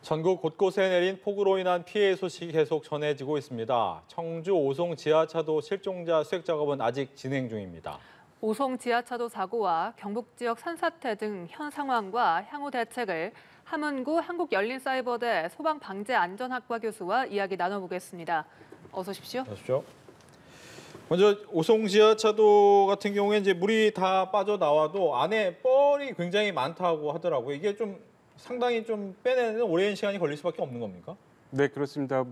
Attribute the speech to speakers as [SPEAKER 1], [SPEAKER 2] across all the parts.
[SPEAKER 1] 전국 곳곳에 내린 폭우로 인한 피해 소식이 계속 전해지고 있습니다. 청주 오송 지하차도 실종자 수색 작업은 아직 진행 중입니다.
[SPEAKER 2] 오송 지하차도 사고와 경북 지역 산사태 등 현 상황과 향후 대책을 함은구 한국열린사이버대 소방방재안전학과 교수와 이야기 나눠보겠습니다. 어서 오십시오.
[SPEAKER 1] 안녕하십시오. 먼저 오송 지하차도 같은 경우에 이제 물이 다 빠져나와도 안에 뻘이 굉장히 많다고 하더라고요. 이게 좀 상당히 좀 빼내는 오랜 시간이 걸릴 수밖에 없는 겁니까?
[SPEAKER 3] 네, 그렇습니다.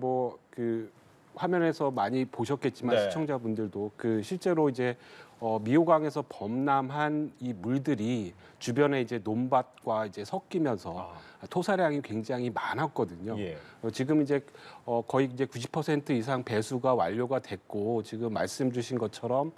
[SPEAKER 3] 화면에서 많이 보셨겠지만
[SPEAKER 1] 네.
[SPEAKER 3] 시청자분들도 실제로 이제 미호강에서 범람한 이 물들이 주변에 이제 논밭과 이제 섞이면서 토사량이 굉장히 많았거든요.
[SPEAKER 1] 예.
[SPEAKER 3] 지금 이제 거의 이제 90% 이상 배수가 완료가 됐고 지금 말씀 주신 것처럼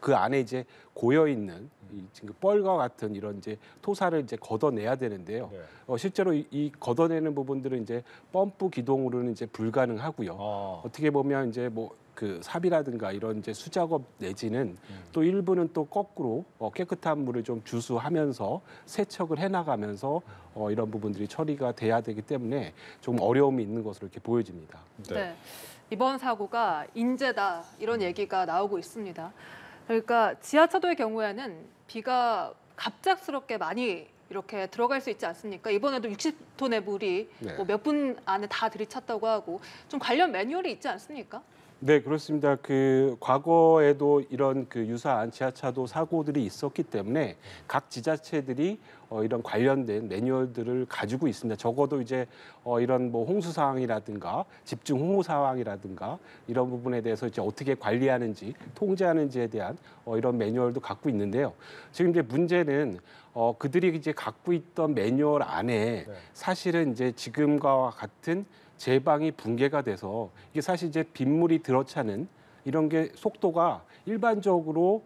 [SPEAKER 3] 그 안에 이제 고여 있는 지금 뻘과 같은 이런 이제 토사를 이제 걷어내야 되는데요.
[SPEAKER 1] 네.
[SPEAKER 3] 실제로 이 걷어내는 부분들은 이제 펌프 기동으로는 이제 불가능하고요. 어떻게 보면 이제 그 삽이라든가 이런 이제 수작업 내지는 또 일부는 또 거꾸로 깨끗한 물을 좀 주수하면서 세척을 해나가면서 이런 부분들이 처리가 돼야 되기 때문에 좀 어려움이 있는 것으로 이렇게 보여집니다.
[SPEAKER 2] 네. 이번 사고가 인재다 이런 얘기가 나오고 있습니다. 그러니까 지하차도의 경우에는 비가 갑작스럽게 많이 이렇게 들어갈 수 있지 않습니까? 이번에도 60톤의 물이
[SPEAKER 3] 네.
[SPEAKER 2] 몇 분 안에 다 들이찼다고 하고 좀 관련 매뉴얼이 있지 않습니까?
[SPEAKER 3] 네, 그렇습니다. 과거에도 이런 유사한 지하차도 사고들이 있었기 때문에 각 지자체들이 이런 관련된 매뉴얼들을 가지고 있습니다. 적어도 이제 이런 홍수 상황이라든가 집중 홍호 상황이라든가 이런 부분에 대해서 이제 어떻게 관리하는지 통제하는지에 대한 이런 매뉴얼도 갖고 있는데요. 지금 이제 문제는 그들이 이제 갖고 있던 매뉴얼 안에 사실은 이제 지금과 같은 제방이 붕괴가 돼서 이게 사실 이제 빗물이 들어차는 이런 게 속도가 일반적으로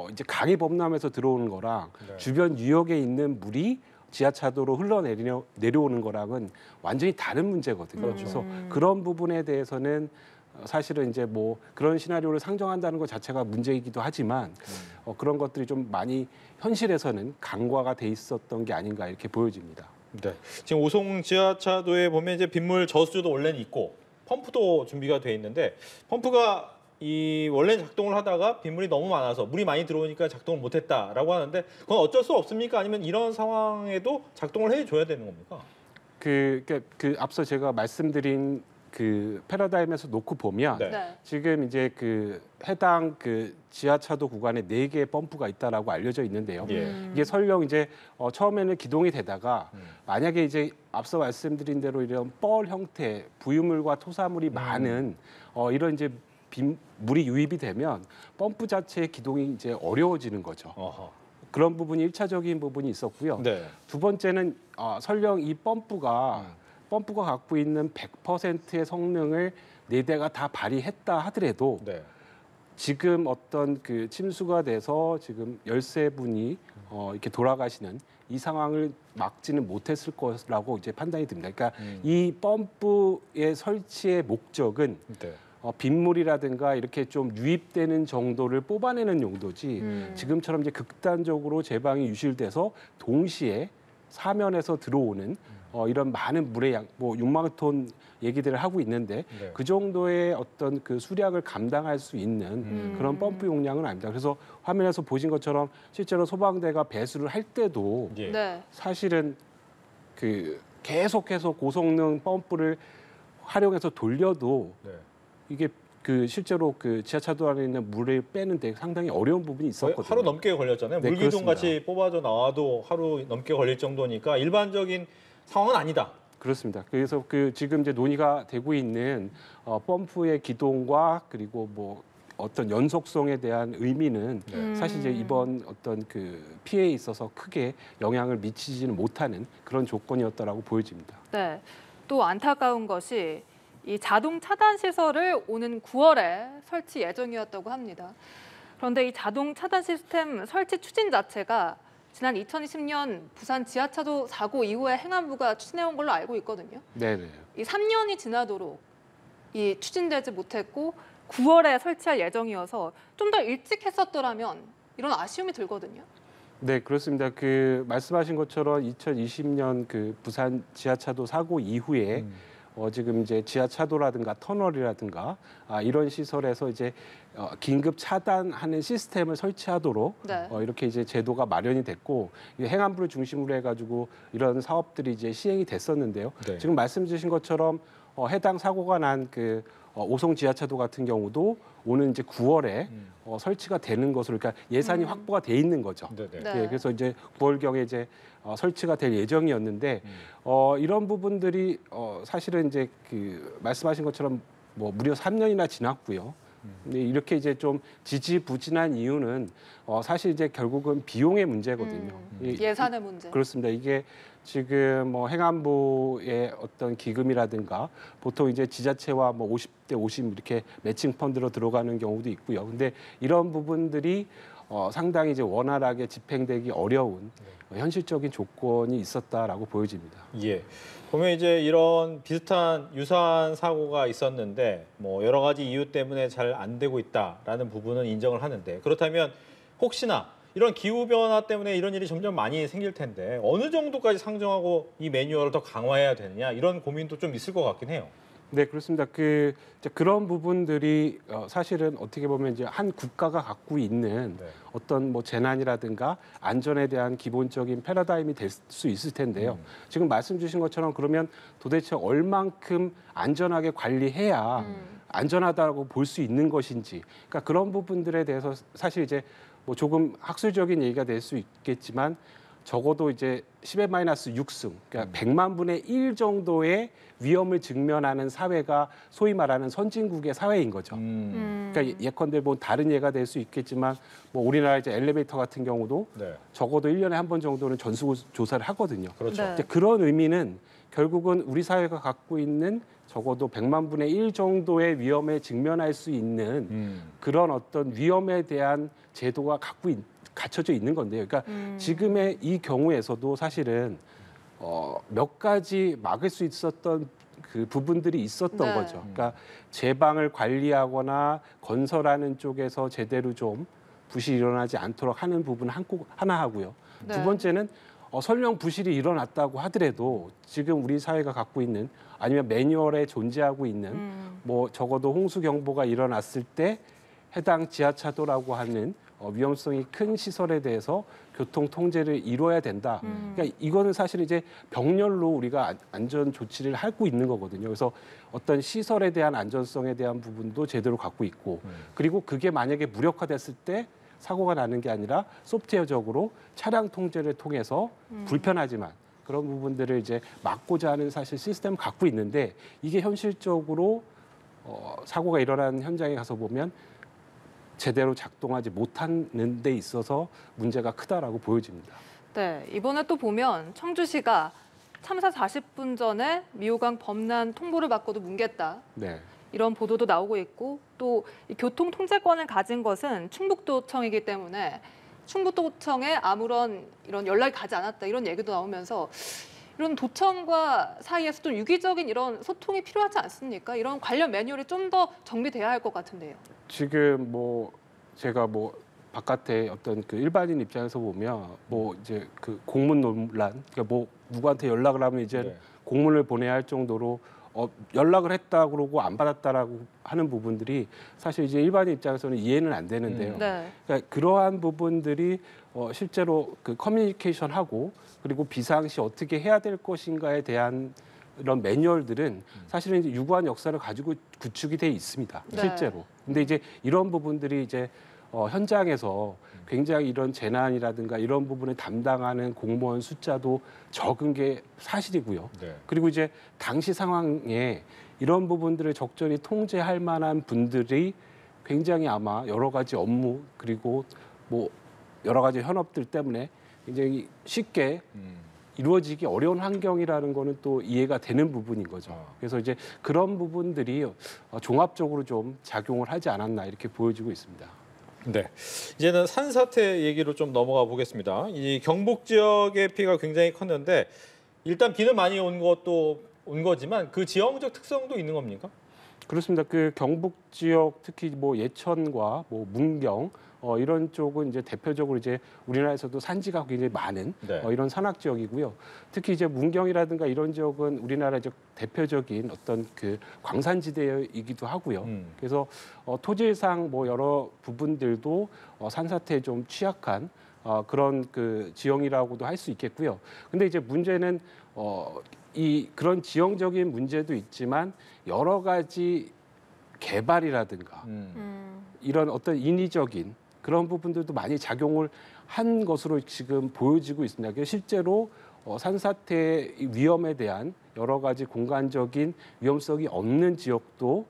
[SPEAKER 3] 이제 강이 범람해서 들어오는 거랑 주변 유역에 있는 물이 지하차도로 내려오는 거랑은 완전히 다른 문제거든요. 그래서 그런 부분에 대해서는 사실은 이제 그런 시나리오를 상정한다는 것 자체가 문제이기도 하지만 그런 것들이 좀 많이 현실에서는 간과가 돼 있었던 게 아닌가 이렇게 보여집니다.
[SPEAKER 1] 네. 지금 오송 지하차도에 보면 이제 빗물 저수조도 원래는 있고 펌프도 준비가 돼 있는데 펌프가 원래 작동을 하다가 빗물이 너무 많아서 물이 많이 들어오니까 작동을 못했다라고 하는데 그건 어쩔 수 없습니까? 아니면 이런 상황에도 작동을 해줘야 되는 겁니까?
[SPEAKER 3] 앞서 제가 말씀드린 패러다임에서 놓고 보면
[SPEAKER 2] 네.
[SPEAKER 3] 지금 이제 해당 지하차도 구간에 4개의 펌프가 있다라고 알려져 있는데요. 이게 설령 이제 처음에는 기동이 되다가 만약에 이제 앞서 말씀드린 대로 이런 뻘 형태 부유물과 토사물이 많은 이런 이제 물이 유입이 되면 펌프 자체의 기동이 이제 어려워지는 거죠. 그런 부분이 1차적인 부분이 있었고요.
[SPEAKER 1] 네.
[SPEAKER 3] 두 번째는 설령 이 펌프가 갖고 있는 100%의 성능을 4대가 다 발휘했다 하더라도 지금 어떤 침수가 돼서 지금 13분이 이렇게 돌아가시는 이 상황을 막지는 못했을 거라고 이제 판단이 듭니다. 그러니까 이 펌프의 설치의 목적은 빗물이라든가 이렇게 좀 유입되는 정도를 뽑아내는 용도지 지금처럼 이제 극단적으로 제방이 유실돼서 동시에 사면에서 들어오는 이런 많은 물의 양, 6만 톤 얘기들을 하고 있는데 그 정도의 어떤 수량을 감당할 수 있는 그런 펌프 용량은 아닙니다. 그래서 화면에서 보신 것처럼 실제로 소방대가 배수를 할 때도 사실은 계속해서 고성능 펌프를 활용해서 돌려도 이게 실제로 지하차도 안에 있는 물을 빼는데 상당히 어려운 부분이 있었거든요.
[SPEAKER 1] 하루 넘게 걸렸잖아요.
[SPEAKER 3] 네,
[SPEAKER 1] 물기둥 같이 뽑아져 나와도 하루 넘게 걸릴 정도니까 일반적인 상황은 아니다.
[SPEAKER 3] 그렇습니다. 그래서 지금 이제 논의가 되고 있는 펌프의 기동과 그리고 어떤 연속성에 대한 의미는 사실 이제 이번 어떤 피해에 있어서 크게 영향을 미치지는 못하는 그런 조건이었다라고 보여집니다.
[SPEAKER 2] 네. 또 안타까운 것이 이 자동 차단 시설을 오는 9월에 설치 예정이었다고 합니다. 그런데 이 자동 차단 시스템 설치 추진 자체가 지난 2020년 부산 지하차도 사고 이후에 행안부가 추진해온 걸로 알고 있거든요.
[SPEAKER 3] 네네.
[SPEAKER 2] 이 3년이 지나도록 이 추진되지 못했고 9월에 설치할 예정이어서 좀 더 일찍 했었더라면 이런 아쉬움이 들거든요.
[SPEAKER 3] 네, 그렇습니다. 그 말씀하신 것처럼 2020년 그 부산 지하차도 사고 이후에 지금 이제 지하차도라든가 터널이라든가 이런 시설에서 이제 긴급 차단하는 시스템을 설치하도록
[SPEAKER 2] 네.
[SPEAKER 3] 이렇게 이제 제도가 마련이 됐고 이 행안부를 중심으로 해가지고 이런 사업들이 이제 시행이 됐었는데요.
[SPEAKER 1] 네.
[SPEAKER 3] 지금 말씀 주신 것처럼 해당 사고가 난 그 오송 지하차도 같은 경우도 오는 이제 9월에 설치가 되는 것으로 그러니까 예산이 확보가 돼 있는 거죠.
[SPEAKER 1] 네네.
[SPEAKER 2] 네.
[SPEAKER 3] 예, 그래서 이제 9월경에 이제 설치가 될 예정이었는데 이런 부분들이 사실은 이제 그 말씀하신 것처럼 뭐 무려 3년이나 지났고요. 근데 이렇게 이제 좀 지지부진한 이유는 사실 이제 결국은 비용의 문제거든요.
[SPEAKER 2] 예산의 문제.
[SPEAKER 3] 그렇습니다. 이게 지금 뭐 행안부의 어떤 기금이라든가 보통 이제 지자체와 뭐 50대 50 이렇게 매칭 펀드로 들어가는 경우도 있고요. 근데 이런 부분들이 상당히 이제 원활하게 집행되기 어려운 현실적인 조건이 있었다라고 보여집니다.
[SPEAKER 1] 예. 보면 이제 이런 비슷한 유사한 사고가 있었는데 뭐 여러 가지 이유 때문에 잘 안 되고 있다라는 부분은 인정을 하는데 그렇다면 혹시나 이런 기후 변화 때문에 이런 일이 점점 많이 생길 텐데 어느 정도까지 상정하고 이 매뉴얼을 더 강화해야 되느냐 이런 고민도 좀 있을 것 같긴 해요.
[SPEAKER 3] 네, 그렇습니다. 그런 부분들이 사실은 어떻게 보면 이제 한 국가가 갖고 있는
[SPEAKER 1] 네.
[SPEAKER 3] 어떤 뭐 재난이라든가 안전에 대한 기본적인 패러다임이 될 수 있을 텐데요. 지금 말씀 주신 것처럼 그러면 도대체 얼만큼 안전하게 관리해야 안전하다고 볼 수 있는 것인지, 그러니까 그런 부분들에 대해서 사실 이제 뭐 조금 학술적인 얘기가 될 수 있겠지만 적어도 이제 10의 마이너스 6승, 그러니까 100만 분의 1 정도의 위험을 직면하는 사회가 소위 말하는 선진국의 사회인 거죠. 그러니까 예컨대 뭐 다른 예가 될 수 있겠지만 뭐 우리나라 이제 엘리베이터 같은 경우도
[SPEAKER 1] 네.
[SPEAKER 3] 적어도 1년에 한 번 정도는 전수 조사를 하거든요.
[SPEAKER 1] 그렇죠.
[SPEAKER 2] 네.
[SPEAKER 3] 이제 그런 의미는 결국은 우리 사회가 갖고 있는 적어도 100만 분의 1 정도의 위험에 직면할 수 있는 그런 어떤 위험에 대한 제도가 갖춰져 있는 건데요. 그러니까 지금의 이 경우에서도 사실은 몇 가지 막을 수 있었던 그 부분들이 있었던
[SPEAKER 2] 네.
[SPEAKER 3] 거죠. 그러니까 제방을 관리하거나 건설하는 쪽에서 제대로 좀 부실이 일어나지 않도록 하는 부분 하나 하고요.
[SPEAKER 2] 네.
[SPEAKER 3] 두 번째는 설령 부실이 일어났다고 하더라도 지금 우리 사회가 갖고 있는 아니면 매뉴얼에 존재하고 있는 뭐 적어도 홍수 경보가 일어났을 때 해당 지하차도라고 하는 위험성이 큰 시설에 대해서 교통 통제를 이루어야 된다. 그러니까 이거는 사실 이제 병렬로 우리가 안전 조치를 하고 있는 거거든요. 그래서 어떤 시설에 대한 안전성에 대한 부분도 제대로 갖고 있고 그리고 그게 만약에 무력화됐을 때 사고가 나는 게 아니라 소프트웨어적으로 차량 통제를 통해서 불편하지만 그런 부분들을 이제 막고자 하는 사실 시스템을 갖고 있는데 이게 현실적으로 사고가 일어난 현장에 가서 보면 제대로 작동하지 못하는 데 있어서 문제가 크다라고 보여집니다.
[SPEAKER 2] 네, 이번에 또 보면 청주시가 참사 40분 전에 미호강 범람 통보를 받고도 뭉갰다.
[SPEAKER 3] 네.
[SPEAKER 2] 이런 보도도 나오고 있고 또 이 교통 통제권을 가진 것은 충북도청이기 때문에 충북도청에 아무런 이런 연락이 가지 않았다 이런 얘기도 나오면서 이런 도청과 사이에서 좀 유기적인 이런 소통이 필요하지 않습니까? 이런 관련 매뉴얼이 좀 더 정비돼야 할 것 같은데요.
[SPEAKER 3] 지금 뭐 제가 뭐 바깥에 어떤 그 일반인 입장에서 보면 뭐 이제 그 공문 논란, 그러니까 뭐 누구한테 연락을 하면 이제
[SPEAKER 1] 네.
[SPEAKER 3] 공문을 보내야 할 정도로 연락을 했다 그러고 안 받았다라고 하는 부분들이 사실 이제 일반인 입장에서는 이해는 안 되는데요.
[SPEAKER 2] 네.
[SPEAKER 3] 그러니까 그러한 부분들이 실제로 그 커뮤니케이션하고 그리고 비상시 어떻게 해야 될 것인가에 대한 이런 매뉴얼들은 사실은 이제 유구한 역사를 가지고 구축이 돼 있습니다.
[SPEAKER 2] 네.
[SPEAKER 3] 실제로. 근데 이제 이런 부분들이 이제 현장에서 굉장히 이런 재난이라든가 이런 부분을 담당하는 공무원 숫자도 적은 게 사실이고요.
[SPEAKER 1] 네.
[SPEAKER 3] 그리고 이제 당시 상황에 이런 부분들을 적절히 통제할 만한 분들이 굉장히 아마 여러 가지 업무 그리고 뭐 여러 가지 현업들 때문에 굉장히 쉽게 이루어지기 어려운 환경이라는 거는 또 이해가 되는 부분인 거죠. 그래서 이제 그런 부분들이 종합적으로 좀 작용을 하지 않았나 이렇게 보여지고 있습니다.
[SPEAKER 1] 네, 이제는 산사태 얘기로 좀 넘어가 보겠습니다. 이 경북 지역의 피해가 굉장히 컸는데 일단 비는 많이 온 거지만 그 지형적 특성도 있는 겁니까?
[SPEAKER 3] 그렇습니다. 그 경북 지역 특히 뭐 예천과 뭐 문경 이런 쪽은 이제 대표적으로 이제 우리나라에서도 산지가 굉장히 많은
[SPEAKER 1] 네.
[SPEAKER 3] 이런 산악 지역이고요. 특히 이제 문경이라든가 이런 지역은 우리나라의 대표적인 어떤 그 광산지대이기도 하고요. 그래서 토질상 뭐 여러 부분들도 산사태에 좀 취약한 그런 그 지형이라고도 할 수 있겠고요. 근데 이제 문제는 이 그런 지형적인 문제도 있지만 여러 가지 개발이라든가 이런 어떤 인위적인 그런 부분들도 많이 작용을 한 것으로 지금 보여지고 있습니다. 그래서 실제로 산사태 위험에 대한 여러 가지 공간적인 위험성이 없는 지역도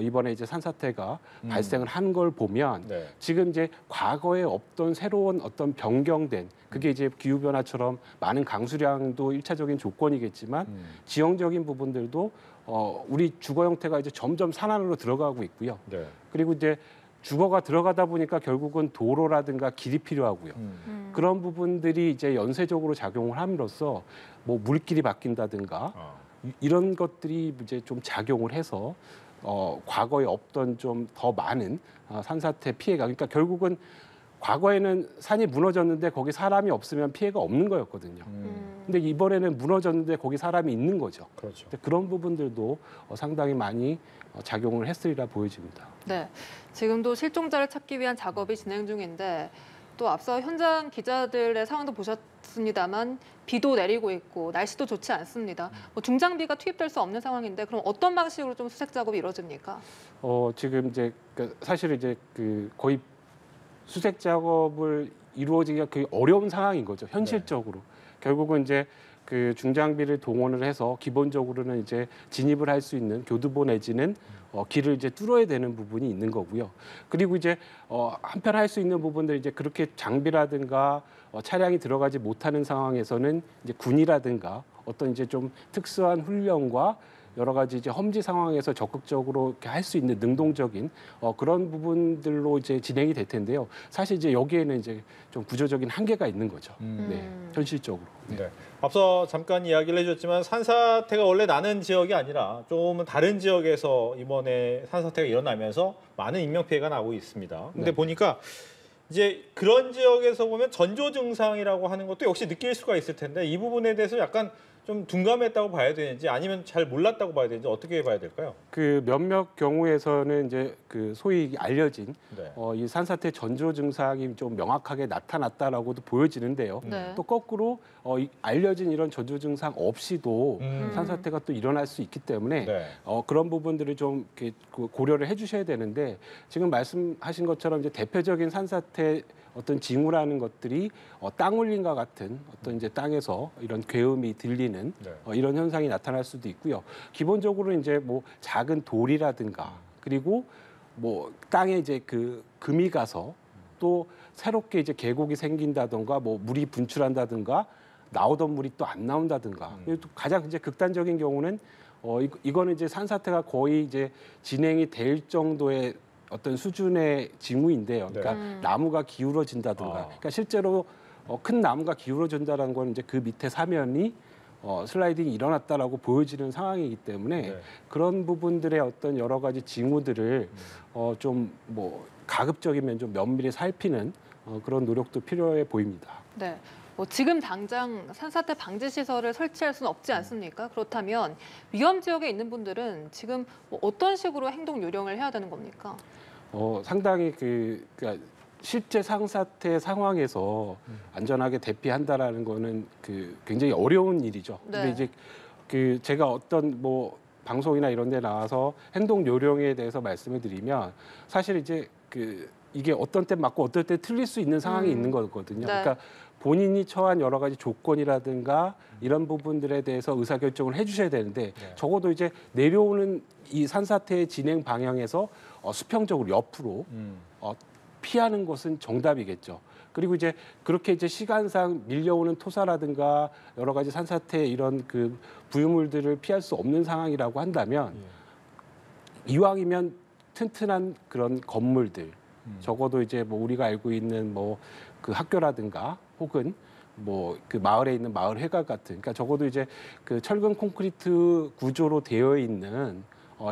[SPEAKER 3] 이번에 이제 산사태가 발생을 한 걸 보면
[SPEAKER 1] 네.
[SPEAKER 3] 지금 이제 과거에 없던 새로운 어떤 변경된 그게 이제 기후 변화처럼 많은 강수량도 일차적인 조건이겠지만 지형적인 부분들도 우리 주거 형태가 이제 점점 산안으로 들어가고 있고요.
[SPEAKER 1] 네.
[SPEAKER 3] 그리고 이제 주거가 들어가다 보니까 결국은 도로라든가 길이 필요하고요. 그런 부분들이 이제 연쇄적으로 작용을 함으로써 뭐 물길이 바뀐다든가 이런 것들이 이제 좀 작용을 해서 과거에 없던 좀 더 많은 산사태 피해가 그러니까 결국은 과거에는 산이 무너졌는데 거기 사람이 없으면 피해가 없는 거였거든요. 근데 이번에는 무너졌는데 거기 사람이 있는 거죠.
[SPEAKER 1] 그렇죠.
[SPEAKER 3] 그런 부분들도 상당히 많이 작용을 했으리라 보여집니다.
[SPEAKER 2] 네, 지금도 실종자를 찾기 위한 작업이 진행 중인데 또 앞서 현장 기자들의 상황도 보셨습니다만 비도 내리고 있고 날씨도 좋지 않습니다. 뭐 중장비가 투입될 수 없는 상황인데 그럼 어떤 방식으로 좀 수색 작업이 이루어집니까?
[SPEAKER 3] 지금 이제 사실 이제 그 거의 수색 작업을 이루어지기가 거의 어려운 상황인 거죠. 현실적으로. 결국은 이제 그 중장비를 동원을 해서 기본적으로는 이제 진입을 할 수 있는 교두보 내지는 길을 이제 뚫어야 되는 부분이 있는 거고요. 그리고 이제 한편 할 수 있는 부분들 이제 그렇게 장비라든가 차량이 들어가지 못하는 상황에서는 이제 군이라든가 어떤 이제 좀 특수한 훈련과 여러 가지 이제 험지 상황에서 적극적으로 이렇게 할 수 있는 능동적인 그런 부분들로 이제 진행이 될 텐데요. 사실 이제 여기에는 이제 좀 구조적인 한계가 있는 거죠. 네, 현실적으로.
[SPEAKER 1] 네. 앞서 잠깐 이야기를 해줬지만 산사태가 원래 나는 지역이 아니라 조금은 다른 지역에서 이번에 산사태가 일어나면서 많은 인명 피해가 나고 있습니다. 근데
[SPEAKER 3] 네.
[SPEAKER 1] 보니까 이제 그런 지역에서 보면 전조 증상이라고 하는 것도 역시 느낄 수가 있을 텐데 이 부분에 대해서 약간 좀 둔감했다고 봐야 되는지 아니면 잘 몰랐다고 봐야 되는지 어떻게 봐야 될까요?
[SPEAKER 3] 그 몇몇 경우에서는 이제 그 소위 알려진
[SPEAKER 1] 네.
[SPEAKER 3] 이 산사태 전조 증상이 좀 명확하게 나타났다라고도 보여지는데요.
[SPEAKER 2] 네.
[SPEAKER 3] 또 거꾸로 알려진 이런 전조 증상 없이도 산사태가 또 일어날 수 있기 때문에
[SPEAKER 1] 네.
[SPEAKER 3] 그런 부분들을 좀 이렇게 고려를 해주셔야 되는데 지금 말씀하신 것처럼 이제 대표적인 산사태 어떤 징후라는 것들이 땅 울림과 같은 어떤 이제 땅에서 이런 괴음이 들리는
[SPEAKER 1] 네.
[SPEAKER 3] 이런 현상이 나타날 수도 있고요. 기본적으로 이제 뭐 작은 돌이라든가 그리고 뭐 땅에 이제 그 금이 가서 또 새롭게 이제 계곡이 생긴다든가 뭐 물이 분출한다든가 나오던 물이 또 안 나온다든가 그리고 또 가장 이제 극단적인 경우는 이거는 이제 산사태가 거의 이제 진행이 될 정도의 어떤 수준의 징후인데요. 그러니까 나무가 기울어진다든가. 그러니까 실제로 큰 나무가 기울어진다는 건 이제 그 밑에 사면이 슬라이딩이 일어났다라고 보여지는 상황이기 때문에
[SPEAKER 1] 네.
[SPEAKER 3] 그런 부분들의 어떤 여러 가지 징후들을 좀 뭐 가급적이면 좀 면밀히 살피는 그런 노력도 필요해 보입니다.
[SPEAKER 2] 네. 뭐 지금 당장 산사태 방지 시설을 설치할 수는 없지 않습니까? 그렇다면 위험 지역에 있는 분들은 지금 뭐 어떤 식으로 행동 요령을 해야 되는 겁니까?
[SPEAKER 3] 상당히 그러니까 실제 산사태 상황에서 안전하게 대피한다라는 거는 그 굉장히 어려운 일이죠. 근데
[SPEAKER 2] 네.
[SPEAKER 3] 이제 그 제가 어떤 뭐 방송이나 이런 데 나와서 행동 요령에 대해서 말씀을 드리면 사실 이제 그 이게 어떤 때 맞고 어떨 때 틀릴 수 있는 상황이 있는 거거든요.
[SPEAKER 2] 네.
[SPEAKER 3] 그러니까 본인이 처한 여러 가지 조건이라든가 이런 부분들에 대해서 의사결정을 해주셔야 되는데 적어도 이제 내려오는 이 산사태의 진행 방향에서 수평적으로 옆으로 피하는 것은 정답이겠죠. 그리고 이제 그렇게 이제 시간상 밀려오는 토사라든가 여러 가지 산사태 이런 그 부유물들을 피할 수 없는 상황이라고 한다면 이왕이면 튼튼한 그런 건물들 적어도 이제 뭐 우리가 알고 있는 뭐 그 학교라든가 혹은 뭐 그 마을에 있는 마을 회관 같은 그러니까 적어도 이제 그 철근 콘크리트 구조로 되어 있는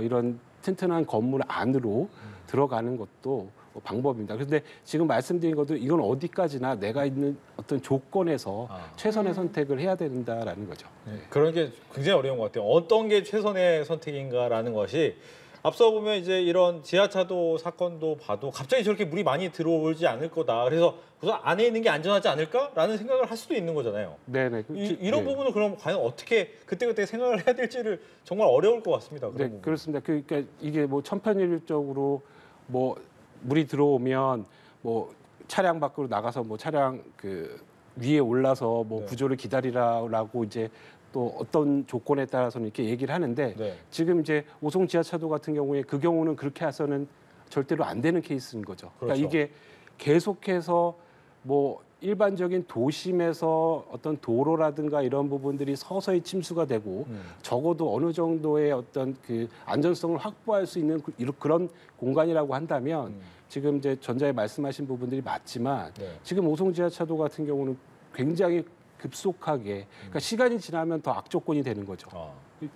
[SPEAKER 3] 이런 튼튼한 건물 안으로 들어가는 것도 방법입니다. 그런데 지금 말씀드린 것도 이건 어디까지나 내가 있는 어떤 조건에서 최선의 선택을 해야 된다라는 거죠.
[SPEAKER 1] 그런 게 굉장히 어려운 것 같아요. 어떤 게 최선의 선택인가라는 것이 앞서 보면 이제 이런 지하차도 사건도 봐도 갑자기 저렇게 물이 많이 들어오지 않을 거다. 그래서 우선 안에 있는 게 안전하지 않을까라는 생각을 할 수도 있는 거잖아요.
[SPEAKER 3] 네네.
[SPEAKER 1] 이런 부분은 그럼 과연 어떻게 그때그때 생각을 해야 될지를 정말 어려울 것 같습니다. 그런
[SPEAKER 3] 네,
[SPEAKER 1] 부분.
[SPEAKER 3] 그렇습니다. 그러니까 이게 뭐 천편일률적으로 뭐 물이 들어오면 뭐 차량 밖으로 나가서 뭐 차량 그 위에 올라서 뭐
[SPEAKER 1] 네.
[SPEAKER 3] 구조를 기다리라고 이제 또 어떤 조건에 따라서는 이렇게 얘기를 하는데
[SPEAKER 1] 네.
[SPEAKER 3] 지금 이제 오송 지하차도 같은 경우에 그 경우는 그렇게 해서는 절대로 안 되는 케이스인 거죠. 그러니까
[SPEAKER 1] 그렇죠.
[SPEAKER 3] 이게 계속해서 뭐 일반적인 도심에서 어떤 도로라든가 이런 부분들이 서서히 침수가 되고 적어도 어느 정도의 어떤 그 안전성을 확보할 수 있는 그런 공간이라고 한다면 지금 이제 전자에 말씀하신 부분들이 맞지만
[SPEAKER 1] 네.
[SPEAKER 3] 지금 오송 지하차도 같은 경우는 굉장히 급속하게 그러니까 시간이 지나면 더 악조건이 되는 거죠.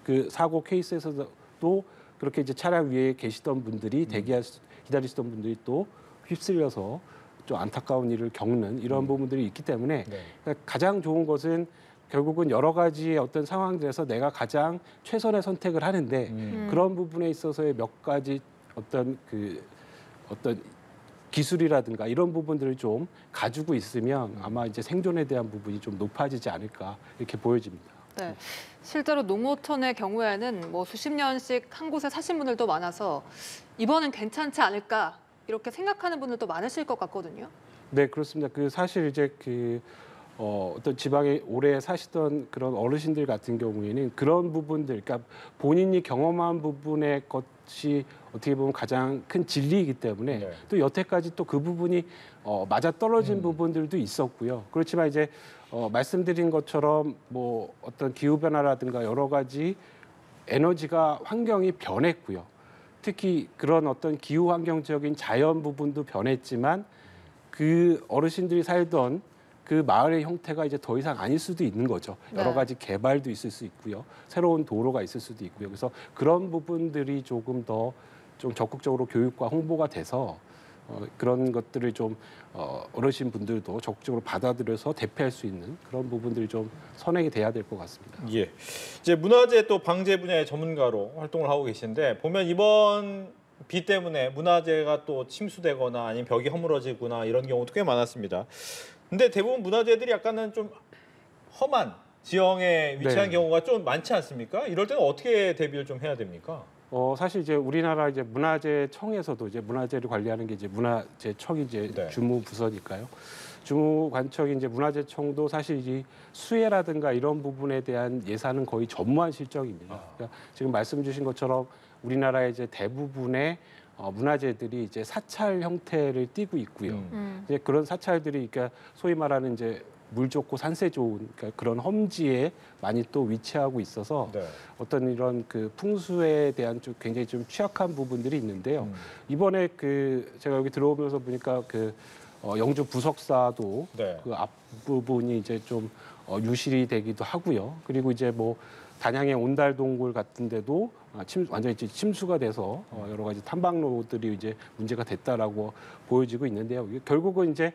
[SPEAKER 3] 그 사고 케이스에서도 그렇게 이제 차량 위에 계시던 분들이 기다리시던 분들이 또 휩쓸려서 좀 안타까운 일을 겪는 이런 부분들이 있기 때문에
[SPEAKER 1] 네.
[SPEAKER 3] 그러니까 가장 좋은 것은 결국은 여러 가지의 어떤 상황들에서 내가 가장 최선의 선택을 하는데 그런 부분에 있어서의 몇 가지 어떤 어떤 기술이라든가 이런 부분들을 좀 가지고 있으면 아마 이제 생존에 대한 부분이 좀 높아지지 않을까 이렇게 보여집니다.
[SPEAKER 2] 네. 실제로 농어촌의 경우에는 뭐 수십 년씩 한 곳에 사신 분들도 많아서 이번엔 괜찮지 않을까 이렇게 생각하는 분들도 많으실 것 같거든요.
[SPEAKER 3] 네, 그렇습니다. 사실 이제 어떤 지방에 오래 사시던 그런 어르신들 같은 경우에는 그런 부분들, 그러니까 본인이 경험한 부분의 것이 어떻게 보면 가장 큰 진리이기 때문에
[SPEAKER 1] 네.
[SPEAKER 3] 또 여태까지 또 그 부분이 맞아 떨어진 부분들도 있었고요. 그렇지만 이제 말씀드린 것처럼 뭐 어떤 기후 변화라든가 여러 가지 에너지가 환경이 변했고요. 특히 그런 어떤 기후 환경적인 자연 부분도 변했지만 그 어르신들이 살던 그 마을의 형태가 이제 더 이상 아닐 수도 있는 거죠. 여러
[SPEAKER 2] 네.
[SPEAKER 3] 가지 개발도 있을 수 있고요. 새로운 도로가 있을 수도 있고요. 그래서 그런 부분들이 조금 더 좀 적극적으로 교육과 홍보가 돼서 그런 것들을 좀 어르신 분들도 적극적으로 받아들여서 대피할 수 있는 그런 부분들이 좀 선행이 돼야 될 것 같습니다.
[SPEAKER 1] 예. 이제 문화재 또 방제 분야의 전문가로 활동을 하고 계신데 보면 이번 비 때문에 문화재가 또 침수되거나 아니면 벽이 허물어지거나 이런 경우도 꽤 많았습니다. 근데 대부분 문화재들이 약간은 좀 험한 지형에 위치한
[SPEAKER 3] 네.
[SPEAKER 1] 경우가 좀 많지 않습니까? 이럴 때는 어떻게 대비를 좀 해야 됩니까?
[SPEAKER 3] 사실 이제 우리나라 이제 문화재청에서도 이제 문화재를 관리하는 게 이제 문화재청이 이제
[SPEAKER 1] 네.
[SPEAKER 3] 주무 부서니까요. 주무관청이 이제 문화재청도 사실 이 수해라든가 이런 부분에 대한 예산은 거의 전무한 실정입니다. 그러니까 지금 말씀 주신 것처럼 우리나라의 이제 대부분의 문화재들이 이제 사찰 형태를 띠고 있고요. 이제 그런 사찰들이 그러니까 소위 말하는 이제 물 좋고 산세 좋은 그러니까 그런 험지에 많이 또 위치하고 있어서
[SPEAKER 1] 네.
[SPEAKER 3] 어떤 이런 그 풍수에 대한 좀 굉장히 좀 취약한 부분들이 있는데요. 이번에 제가 여기 들어오면서 보니까 영주 부석사도
[SPEAKER 1] 네.
[SPEAKER 3] 그 앞부분이 이제 좀 유실이 되기도 하고요. 그리고 이제 뭐 단양의 온달동굴 같은 데도 완전히 침수가 돼서 여러 가지 탐방로들이 이제 문제가 됐다라고 보여지고 있는데요. 이게 결국은 이제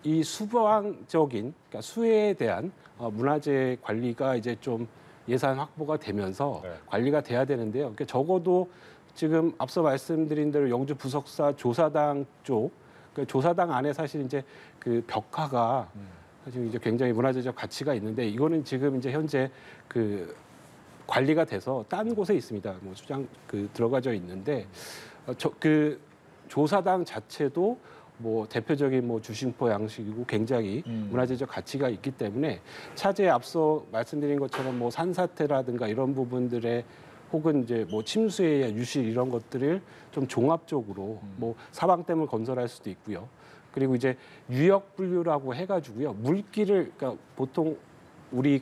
[SPEAKER 3] 이 수방적인 그러니까 수해에 대한 문화재 관리가 이제 좀 예산 확보가 되면서
[SPEAKER 1] 네.
[SPEAKER 3] 관리가 돼야 되는데요. 그러니까 적어도 지금 앞서 말씀드린 대로 영주 부석사 조사당 쪽 그러니까 조사당 안에 사실 이제 그 벽화가 사실 이제 굉장히 문화재적 가치가 있는데 이거는 지금 이제 현재 관리가 돼서 딴 곳에 있습니다. 뭐 수장 들어가져 있는데 그 조사당 자체도 뭐 대표적인 뭐 주심포 양식이고 굉장히 문화재적 가치가 있기 때문에 차제에 앞서 말씀드린 것처럼 뭐 산사태라든가 이런 부분들에 혹은 이제 뭐 침수에 의한 유실 이런 것들을 좀 종합적으로 뭐 사방댐을 건설할 수도 있고요. 그리고 이제 유역 분류라고 해가지고요. 물길을 그러니까 보통 우리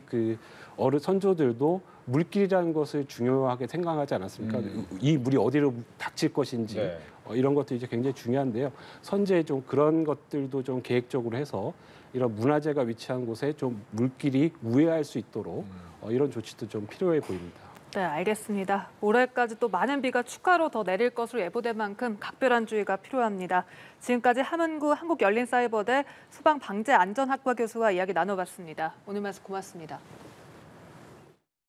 [SPEAKER 3] 선조들도 물길이라는 것을 중요하게 생각하지 않았습니까? 이 물이 어디로 닥칠 것인지
[SPEAKER 1] 네.
[SPEAKER 3] 이런 것들이 이제 굉장히 중요한데요. 선제에 좀 그런 것들도 좀 계획적으로 해서 이런 문화재가 위치한 곳에 좀 물길이 우회할 수 있도록 이런 조치도 좀 필요해 보입니다.
[SPEAKER 2] 네, 알겠습니다. 올해까지 또 많은 비가 추가로 더 내릴 것으로 예보된 만큼 각별한 주의가 필요합니다. 지금까지 함은구 한국열린사이버대 소방방재안전학과 교수와 이야기 나눠봤습니다. 오늘 말씀 고맙습니다.